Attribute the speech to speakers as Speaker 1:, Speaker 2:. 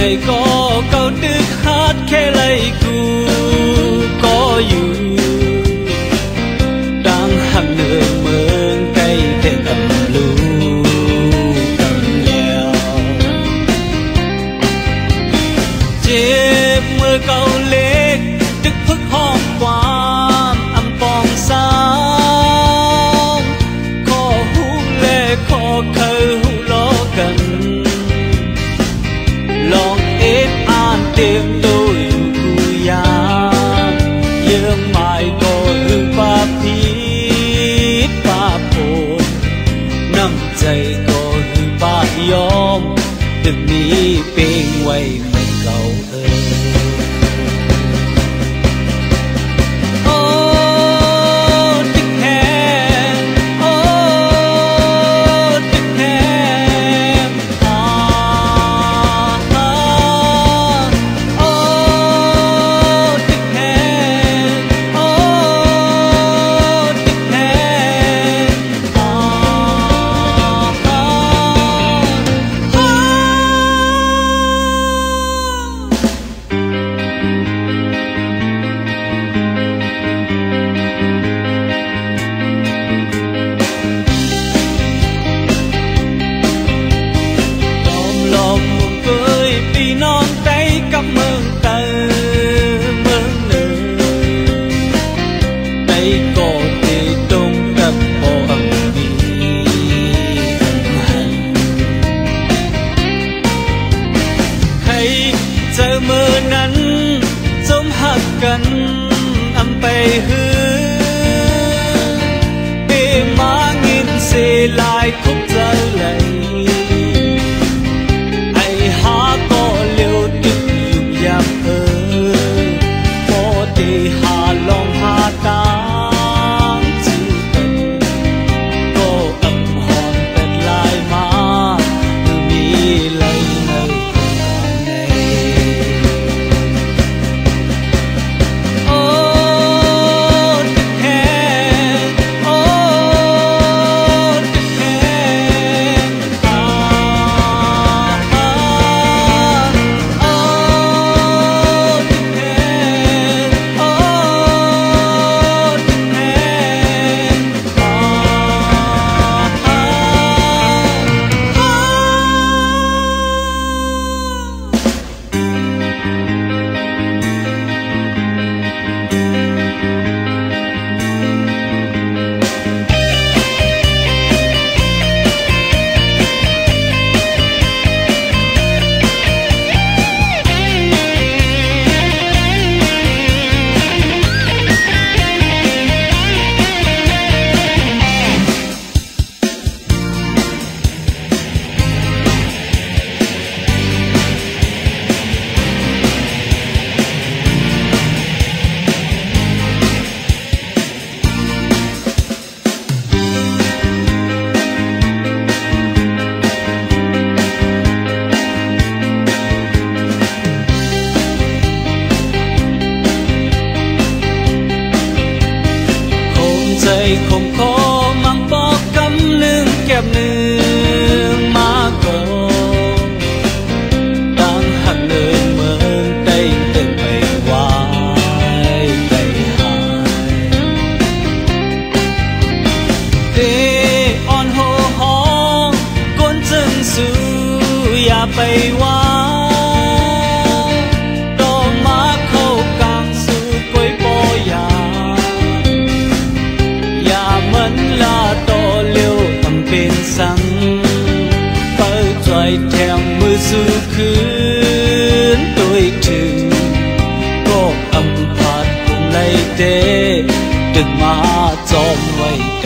Speaker 1: ngày có câu đức hát khẽ lay cu cóอยู่đang hàng đường mương cây đèn tầm lu tầm nghèo chếp mưa câu ล็กđức phước hòmความâm pong sáng khó hú lệ khó khơi hú lo cần lòng ít an tiếng tôi cùi ya dương mai tôi hương ba phít ba phồn nằm dậy có hương ba yom đừng đi bên quay mình cầu ơiกันอำไปฮือเปมางินเสลายคุกเจอเลยไอหาก็เลี้ยวดึกยุ่งยามพอดีหาลองหาตามจื้อเป็นก็อำหอนเป็นลายมามีเลยในคงขอมังบอกกำหนึ่งแก้มหนึ่งมาก่อนดังหักเนินเมืองได้เดินไปวายไปหายเดอ่อนโหห้องก้นจึงสู้อย่าไปว่าtheo mưa du khứ tôi chừng có âm phạt cùng lấy tế đừng mà cho mày